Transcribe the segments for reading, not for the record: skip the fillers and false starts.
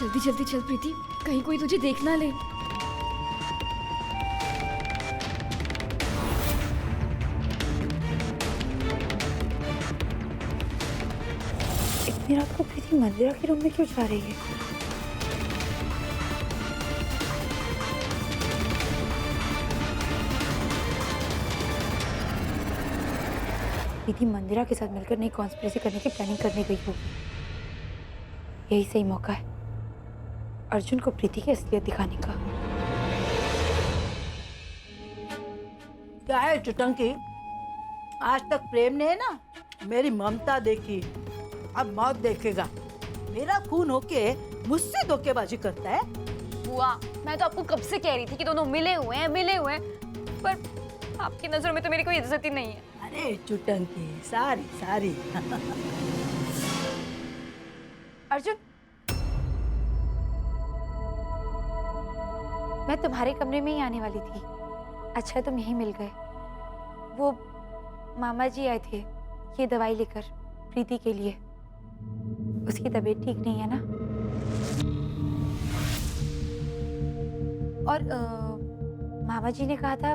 जल्दी जल्दी चल प्रीति, कहीं कोई तुझे देख ना ले। इतनी रात को प्रीति मंदिरा के रूम में क्यों जा रही है? प्रीति मंदिरा के साथ मिलकर नई कॉन्स्पिरेसी करने की प्लानिंग करने गई होगी। यही सही मौका है अर्जुन को प्रीति की असलियत दिखाने का। क्या है चुटंकी, आज तक प्रेम ने ना मेरी ममता देखी, अब मौत देखेगा। मेरा खून होके मुझसे धोखेबाजी करता है। बुआ, मैं तो आपको कब से कह रही थी कि दोनों मिले हुए हैं, पर आपकी नजर में तो मेरी कोई इज्जत ही नहीं है। अरे चुटंकी, सारी सारी। अर्जुन, मैं तुम्हारे कमरे में ही आने वाली थी। अच्छा तुम यहीं मिल गए। वो मामा जी आए थे ये दवाई लेकर प्रीति के लिए। उसकी तबीयत ठीक नहीं है ना? और मामा जी ने कहा था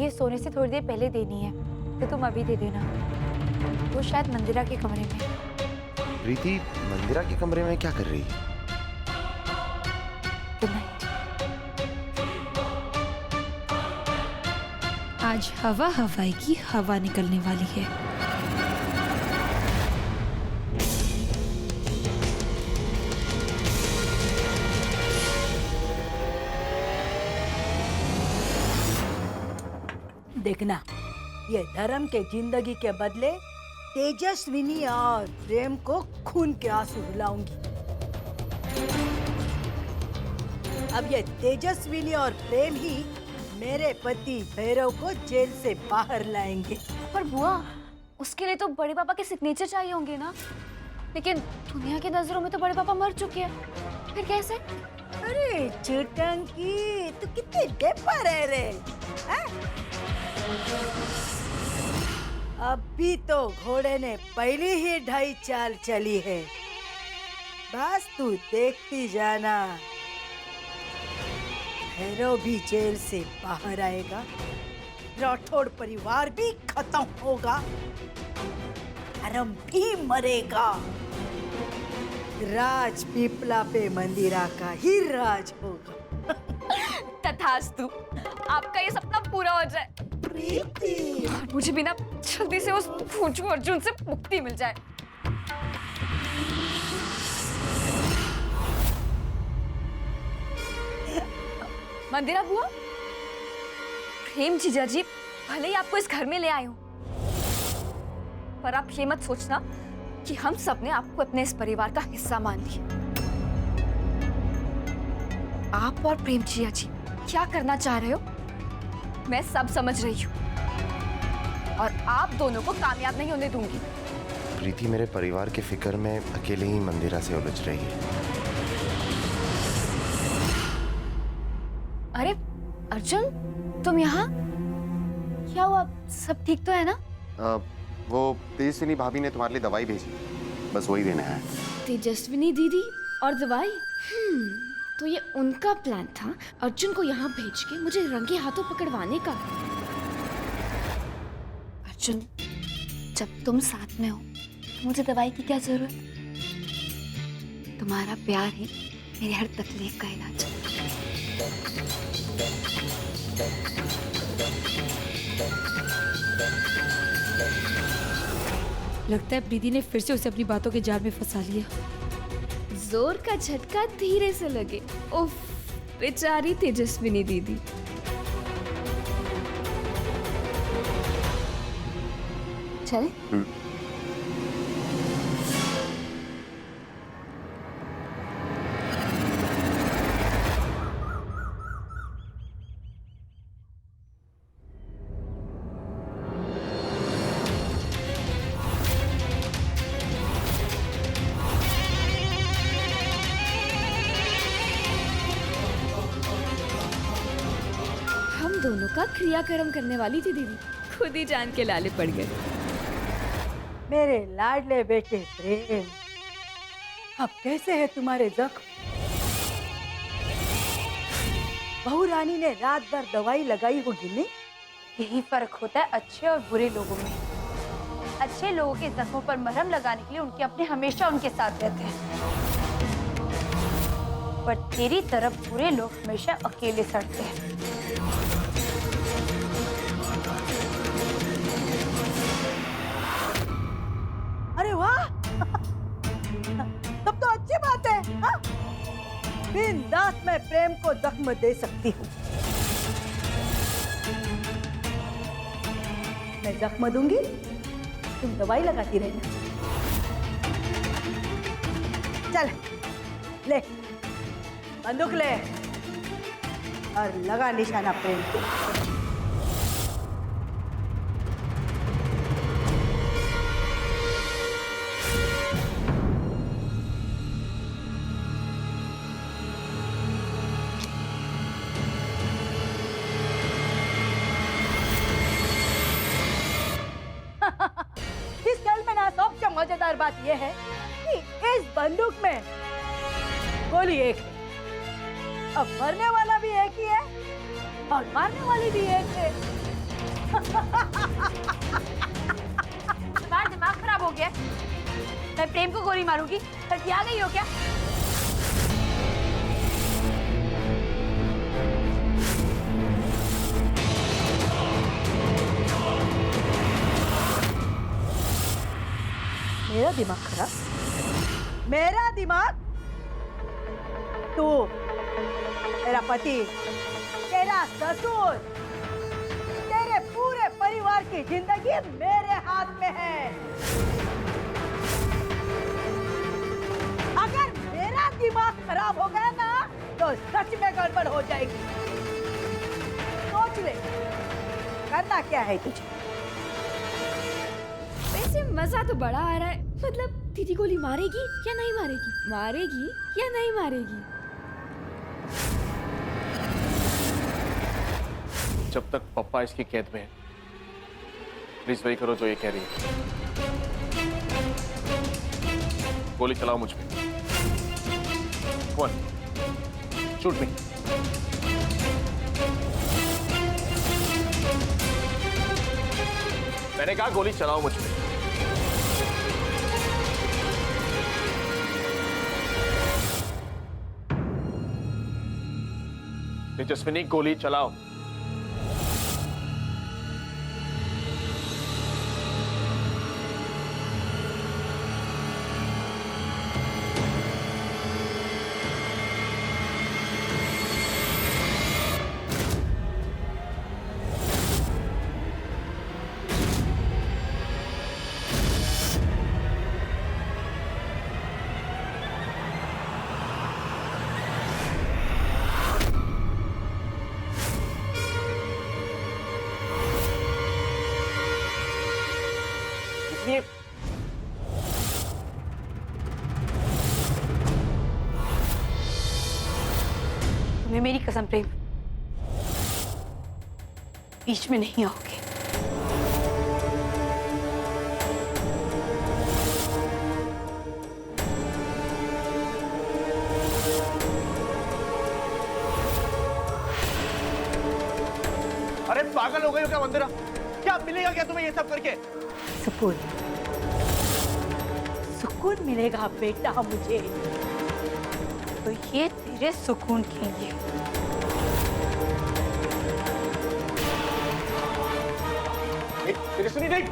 ये सोने से थोड़ी देर पहले देनी है, तो तुम अभी दे देना। वो शायद मंदिरा के कमरे में। प्रीति मंदिरा के कमरे में क्या कर रही है? Good night. आज हवा हवाई की हवा निकलने वाली है। देखना, ये धर्म के जिंदगी के बदले तेजस्विनी और प्रेम को खून के आंसू रुलाऊंगी। अब ये तेजस्विनी और प्रेम ही मेरे पति भैरव को जेल से बाहर लाएंगे। पर बुआ, उसके लिए तो बड़े पापा के सिग्नेचर चाहिए होंगे ना? लेकिन दुनिया की नजरों में तो बड़े पापा मर चुके हैं, फिर कैसे? अरे चुटंकी, तू कितनी डेपर है रे, हैं? अभी तो घोड़े ने पहली ही ढाई चाल चली है, बस तू देखती जाना। भैरव भी जेल से बाहर आएगा, राठौड़ परिवार भी खत्म होगा, धर्म भी मरेगा, राज पीपला पे मंदिरा का ही राज होगा। तथास्तु, आपका ये सपना पूरा हो जाए। प्रीति, और मुझे भी ना जल्दी से उस फूचू अर्जुन से मुक्ति मिल जाए। मंदिरा बुआ, प्रेम जीजा जी भले ही आपको इस घर में ले आए हो, पर आप ये मत सोचना कि हम सब ने आपको अपने इस परिवार का हिस्सा मान लिया। आप और प्रेम जीजा जी क्या करना चाह रहे हो मैं सब समझ रही हूँ, और आप दोनों को कामयाब नहीं होने दूंगी। प्रीति मेरे परिवार के फिक्र में अकेले ही मंदिरा से उलझ रही है। अरे अर्जुन, तुम यहाँ? क्या हुआ, सब ठीक तो है ना? वो तेजस्विनी भाभी ने तुम्हारे लिए दवाई भेजी, बस वही देना है। तेजस्विनी दीदी और दवाई? तो ये उनका प्लान था अर्जुन को यहाँ भेज के मुझे रंगे हाथों पकड़वाने का। अर्जुन, जब तुम साथ में हो तो मुझे दवाई की क्या जरूरत? तुम्हारा प्यार ही मेरी हर तकलीफ का इलाज है। लगता है प्रीति ने फिर से उसे अपनी बातों के जाल में फंसा लिया। जोर का झटका धीरे से लगे। उफ, बेचारी तेजस्विनी दीदी। चले? दोनों का क्रियाक्रम करने वाली थी दीदी, खुद ही जान के लाले पड़ गए। मेरे लाडले बेटे प्रेम, अब कैसे है तुम्हारे जख्म? रानी ने रात भर दवाई लगाई होगी नहीं? यही फर्क होता है अच्छे और बुरे लोगों में। अच्छे लोगों के जख्मों पर मरहम लगाने के लिए उनके अपने हमेशा उनके साथ रहते हैं, पर तेरी तरफ बुरे लोग हमेशा अकेले सड़ते हैं। अरे वाह तब तो अच्छी बात है। हाँ? बिंदास मैं प्रेम को जख्म दे सकती हूँ। मैं जख्म दूंगी, तुम दवाई लगाती रहना। चल ले बंदूक ले और लगा निशाना प्रेम को। इस खेल में ना सबसे मजेदार बात यह है कि इस बंदूक में गोली एक है, अब मरने वाला भी एक ही है और मारने वाली भी एक है। तुम्हारा दिमाग खराब हो गया? मैं प्रेम को गोली मारूंगी, पर आ गई हो क्या? मेरा दिमाग खराब? मेरा दिमाग? तू, तेरा पति, तेरा ससुर, तेरे पूरे परिवार की जिंदगी मेरे हाथ में है। अगर मेरा दिमाग खराब हो गया ना तो सच में गड़बड़ हो जाएगी। सोच ले करना क्या है तुझे। वैसे मजा तो बड़ा आ रहा है। मतलब दीदी गोली मारेगी या नहीं मारेगी, मारेगी या नहीं मारेगी? जब तक पप्पा इसकी कैद में है, प्लीज वही करो जो ये कह रही है। गोली चलाओ मुझ पे। वन, शूट मी। मैंने कहा गोली चलाओ मुझ पे। तेजस्विनी गोली चलाओ। इसलिए तुम्हें मेरी कसम प्रेम, बीच में नहीं आओगे। अरे पागल हो गई हो क्या मंदिरा? क्या मिलेगा क्या तुम्हें ये सब करके? सुकून, सुकून मिलेगा बेटा मुझे। तो ये तेरे सुकून के लिए। तेजस्विनी देख।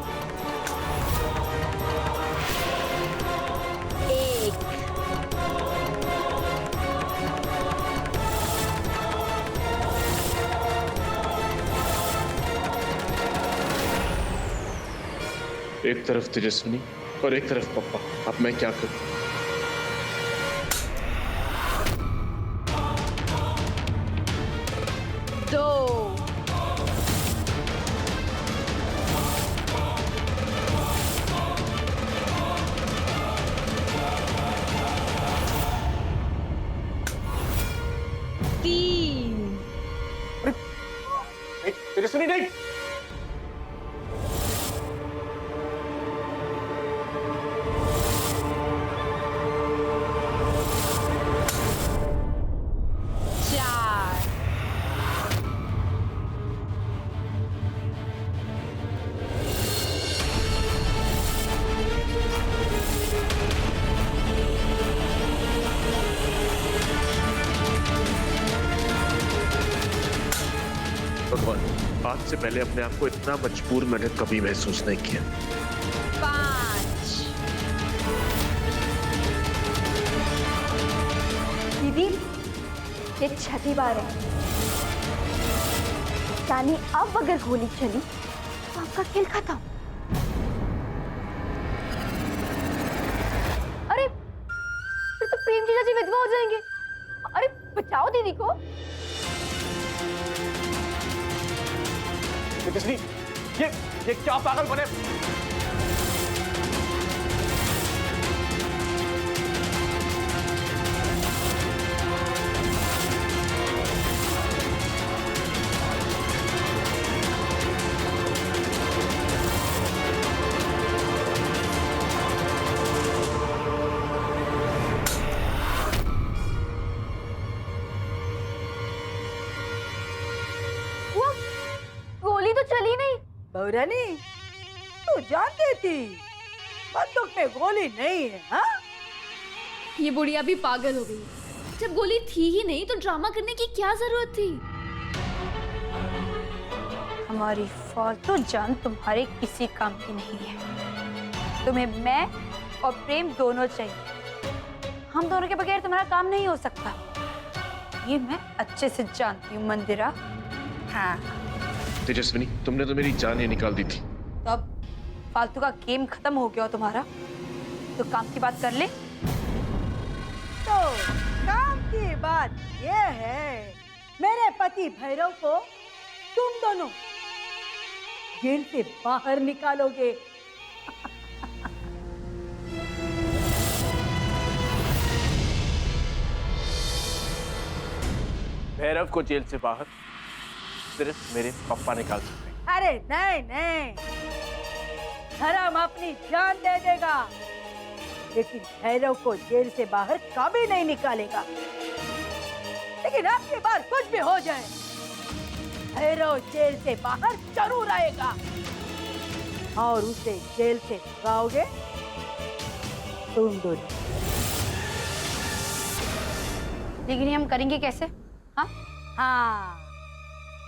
एक तरफ तेजस्विनी और एक तरफ पप्पा। अब मैं क्या करूं? दो, तीन, तेजस्विनी देख। चार, भगवान, आज से पहले अपने आप को इतना मजबूर मैंने कभी महसूस नहीं किया। 5। दीदी, ये 6ठी बार है, यानी अब अगर गोली चली तो आपका खेल खत्म। अरे फिर तो प्रेम जीजा जी विधवा हो जाएंगे। अरे बचाओ दीदी को। तेजस्वी, ये क्या पागल बने? वो गोली तो चली नहीं। बहुरानी, तू जानती थी बंदूक में गोली नहीं है? हाँ, ये बुढ़िया भी पागल हो गई। जब गोली थी ही नहीं तो ड्रामा करने की क्या जरूरत थी? हमारी फालतू जान तुम्हारे किसी काम की नहीं है। तुम्हें मैं और प्रेम दोनों चाहिए। हम दोनों के बगैर तुम्हारा काम नहीं हो सकता। ये मैं अच्छे से जानती हूँ मंदिरा। हाँ, तेजस्विनी, तुमने तो मेरी जान ही निकाल दी थी। तो अब फालतू का गेम खत्म हो गया हो तुम्हारा, तो काम की बात कर ले। तो काम की बात ये है, मेरे पति भैरव को तुम दोनों जेल से बाहर निकालोगे। भैरव को जेल से बाहर सिर्फ मेरे पापा निकाल सकते हैं। अरे नहीं नहीं, धर्म अपनी जान दे देगा, लेकिन भैरव को जेल से बाहर कभी नहीं निकालेगा। लेकिन आपकी बार कुछ भी हो जाए, भैरव जेल से बाहर जरूर आएगा, और उसे जेल से भगाओगे तुम दोनों। लेकिन ये हम करेंगे कैसे? हाँ, हाँ,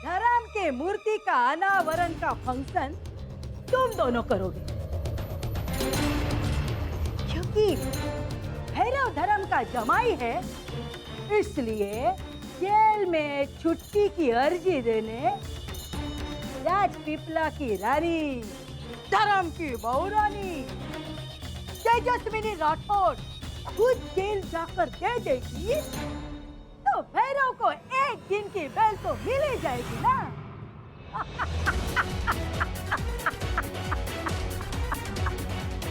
धर्म के मूर्ति का अनावरण का फंक्शन तुम दोनों करोगे, क्योंकि भैरव धर्म का जमाई है। इसलिए जेल में छुट्टी की अर्जी देने राजपीपला की रानी, धर्म की बहुरानी तेजस्विनी राठौड़ खुद जेल जाकर दे देगी, तो भैरव को एक दिन की बेल तो मिल ही जाएगी ना।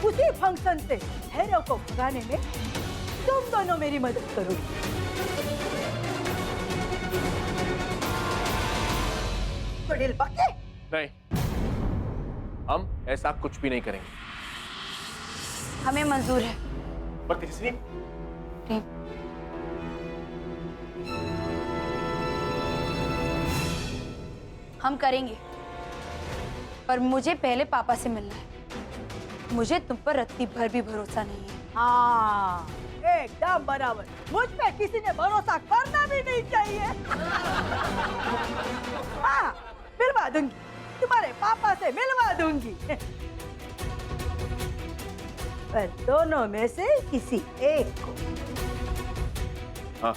उसी फंक्शन से भैरव को भगाने में तुम दोनों मेरी मदद करोगे। बड़ेल पक्के? नहीं, हम ऐसा कुछ भी नहीं करेंगे। हमें मंजूर है। पर तेजस्वी, प्रेम, हम करेंगे, पर मुझे पहले पापा से मिलना है। मुझे तुम पर रत्ती भर भी भरोसा नहीं है। हाँ, एकदम बराबर। मुझ पे किसी ने भरोसा करना भी नहीं चाहिए। हाँ, मिलवा दूंगी, तुम्हारे पापा से मिलवा दूंगी। पर दोनों में से किसी एक को। हाँ,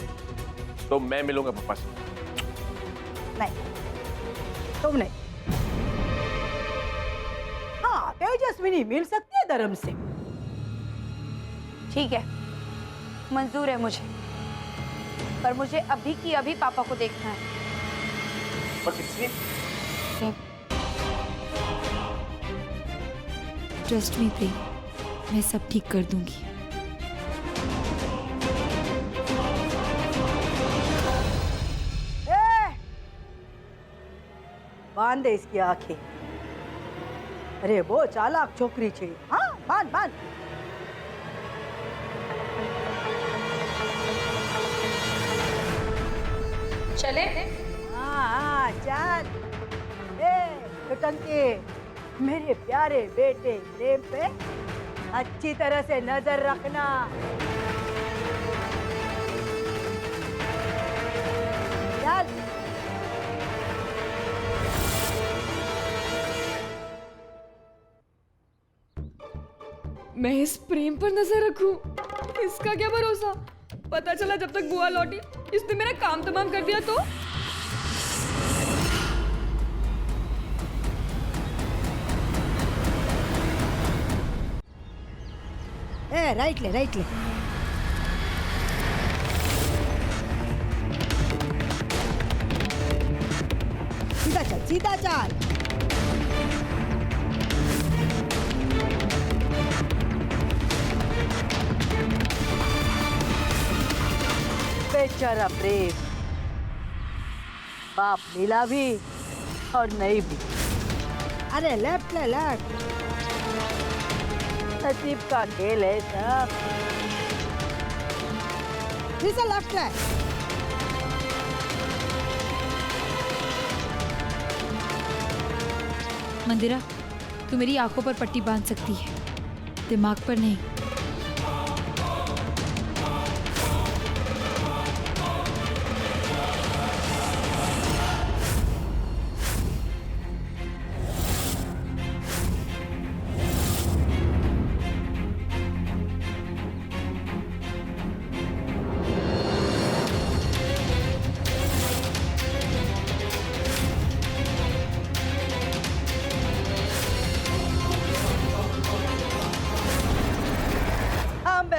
तो मैं मिलूंगा पापा से। नहीं, तुम नहीं। हाँ, तेजस्विनी मिल सकती है धर्म से। ठीक है, मंजूर है मुझे, पर मुझे अभी की अभी पापा को देखना है। पर तेजस्वी, प्रेम, ट्रस्ट मी प्रेम, मैं सब ठीक कर दूंगी। बांध दे इसकी आंखें। अरे वो चालाक छोकरी छे। हाँ, बांध बांध। चले? हाँ हाँ, चल। टंके, मेरे प्यारे बेटे प्रेम पे अच्छी तरह से नजर रखना। चल। मैं इस प्रेम पर नजर रखूं? इसका क्या भरोसा? पता चला जब तक बुआ लौटी इसने मेरा काम तमाम कर दिया तो? ए राइट ले सीधा चल बेचारा प्रेम, बाप मिला भी और नहीं भी। अरे लेफ्ट ले लेफ्ट, नसीब का खेल है सब। फिर से लेफ्ट ले। मंदिरा, तू मेरी आंखों पर पट्टी बांध सकती है, दिमाग पर नहीं।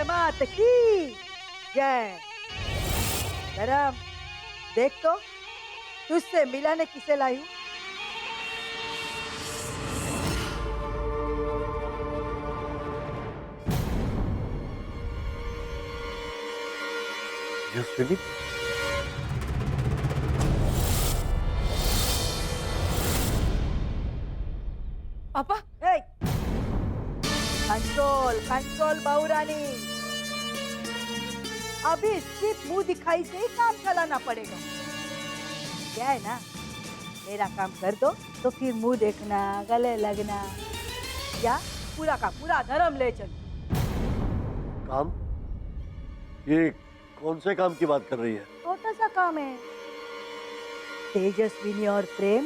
मात की जय। धर्म, देख तो तुझसे मिलाने किसे लाई हूँ? यशस्वी, पापा, कंट्रोल कंट्रोल बहुरानी, अभी सिर्फ मुंह दिखाई से ही काम चलाना पड़ेगा। क्या है ना, मेरा काम कर दो तो फिर मुंह देखना, गले लगना, या पूरा का पूरा धर्म ले चलो। काम? ये कौन से काम की बात कर रही है? छोटा सा काम है। तेजस्विनी और प्रेम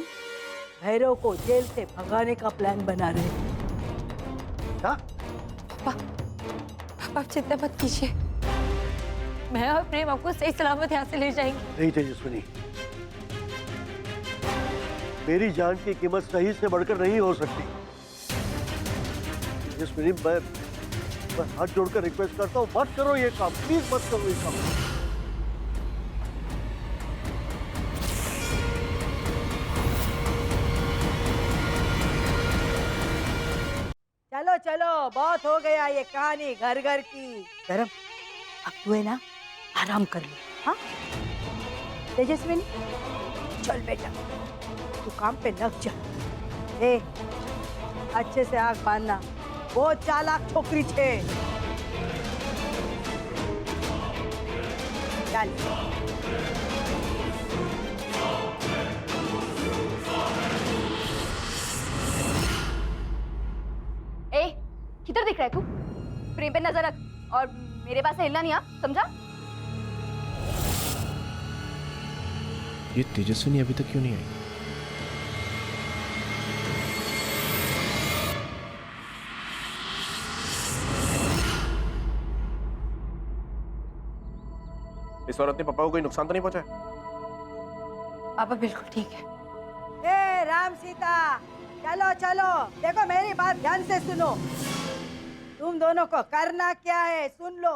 भैरव को जेल से भगाने का प्लान बना रहे हैं। क्या? पापा आप चिंता मत कीजिए, मैं और प्रेम आपको सही सलामत यहाँ से ले जाएंगे। नहीं तेजस्विनी, मेरी जान की कीमत सही से बढ़कर नहीं हो सकती। तेजस्विनी, मैं हाथ जोड़कर रिक्वेस्ट करता हूँ, मत करो ये काम, प्लीज मत करो ये काम। चलो चलो, बहुत हो गया ये कहानी घर घर की। धर्म, अब तू है ना आराम कर ले। हाँ तेजस्विनी, चल बेटा तू काम पे लग जा। ए, अच्छे से आग बांधना, बहुत चालाक छोकरी छे। चल ए, किधर दिख रहा है तू? प्रेम पे नजर रख और मेरे पास से हिलना नहीं, समझा? ये तेजस्विनी अभी तक क्यों नहीं आई? इस औरत ने पापा को कोई नुकसान तो नहीं पहुंचाया? पापा बिल्कुल ठीक है। ए राम सीता, चलो चलो, देखो मेरी बात ध्यान से सुनो। तुम दोनों को करना क्या है सुन लो।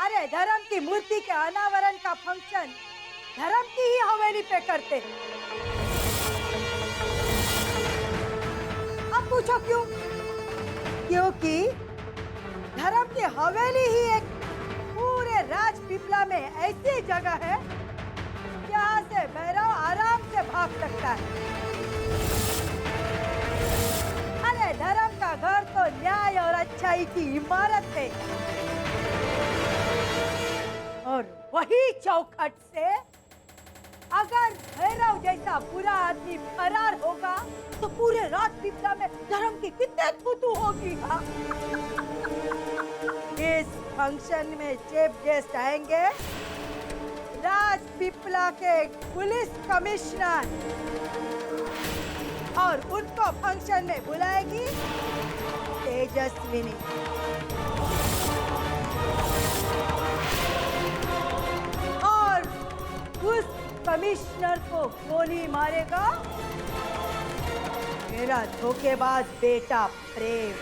अरे धर्म की मूर्ति के अनावरण का फंक्शन धर्म की ही हवेली पे करते। अब पूछो क्यों? क्योंकि धर्म की हवेली ही एक पूरे राजपीपला में ऐसी जगह है जहाँ से भैरव आराम से भाग सकता है। अरे धर्म का घर तो न्याय और अच्छाई की इमारत है, और वही चौखट से अगर भैरव जैसा बुरा आदमी फरार होगा तो पूरे राजपीपला में धर्म की कितने थूथू होगी। हाँ? इस फंक्शन में चीफ गेस्ट आएंगे राजपीपला के पुलिस कमिश्नर और उनको फंक्शन में बुलाएगी तेजस्विनी। और उस कमिश्नर को गोली मारेगा मेरा धोखेबाज बेटा प्रेम।